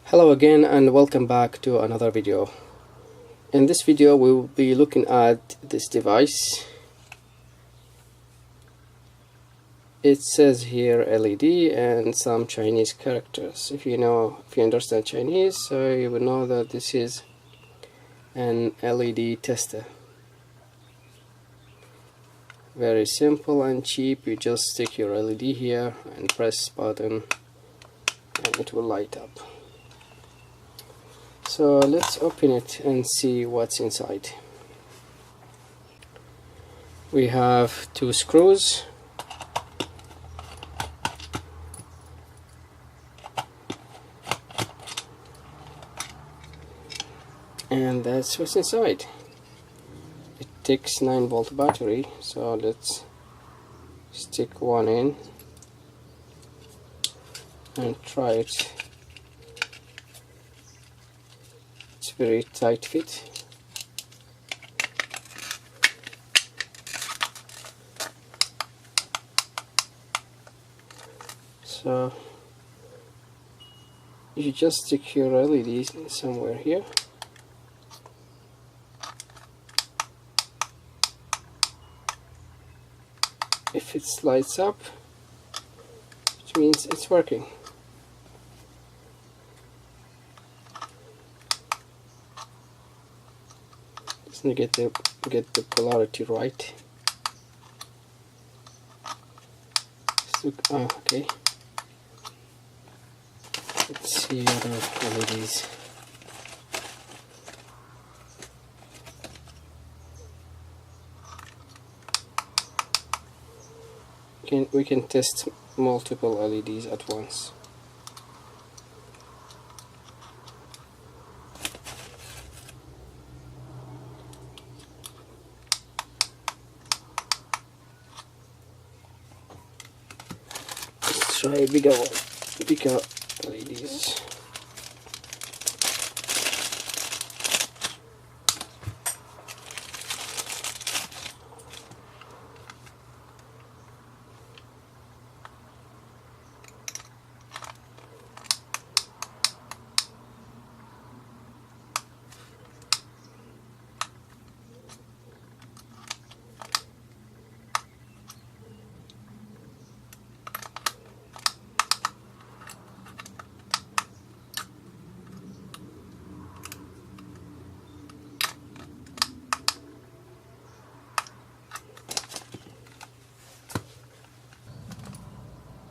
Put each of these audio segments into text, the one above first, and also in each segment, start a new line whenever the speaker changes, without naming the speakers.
Hello again and welcome back to another video. In this video we will be looking at this device. It says here LED and some Chinese characters. If you understand Chinese, so you will know that this is an LED tester. Very simple and cheap. You just stick your LED here and press button and it will light up. So let's open it and see what's inside. We have two screws, and that's what's inside. It takes 9-volt battery, so let's stick one in and try it. It's very tight fit. So you just stick your LEDs somewhere here. If it lights up, which means it's working. Just get the polarity right. Okay. Let's see other LEDs. We can test multiple LEDs at once. Let's try bigger LEDs.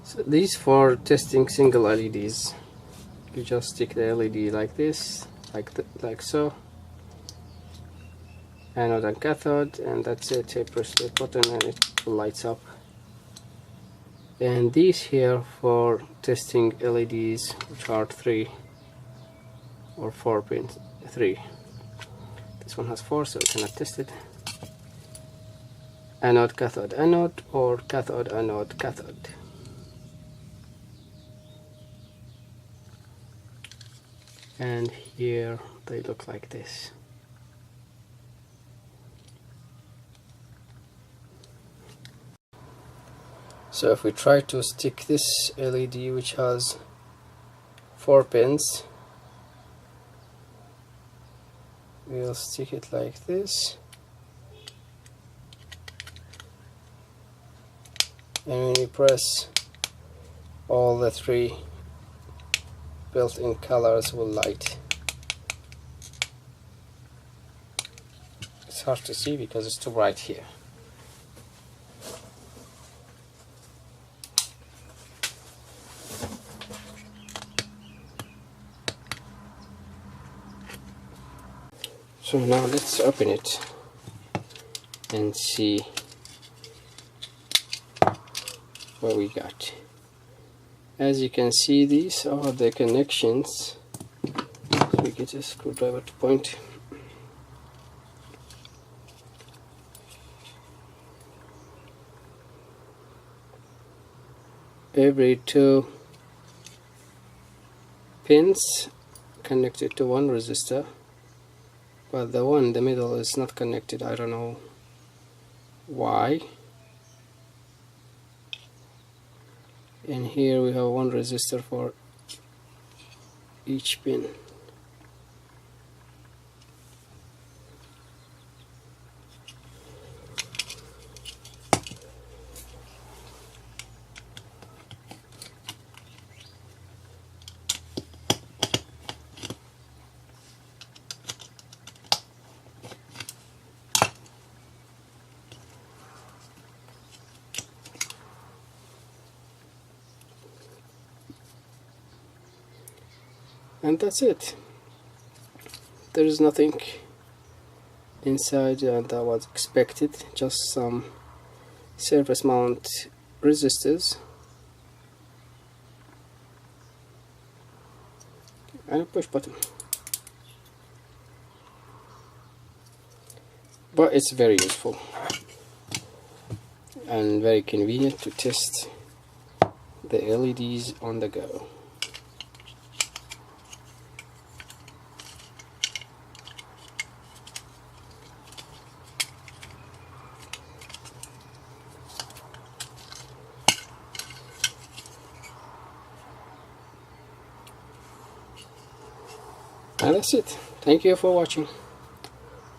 So these for testing single LEDs. You just stick the LED like this, like so, anode and cathode, and that's it. You press the button and it lights up. And these here for testing LEDs, which are 3 or 4 pins. 3. This one has 4, so we cannot test it. Anode, cathode, anode, or cathode, anode, cathode. And here they look like this. So if we try to stick this LED, which has 4 pins, we'll stick it like this, and when you press, all the 3 built-in colors will light. It's hard to see because it's too bright here. So now let's open it and see what we got. As you can see, these are the connections. So we get a screwdriver to point. Every 2 pins connected to one resistor, but the one in the middle is not connected. I don't know why. And here we have one resistor for each pin. And that's it. There is nothing inside that was expected, just some surface mount resistors and a push button. But it's very useful and very convenient to test the LEDs on the go. And that's it. Thank you for watching,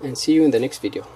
and see you in the next video.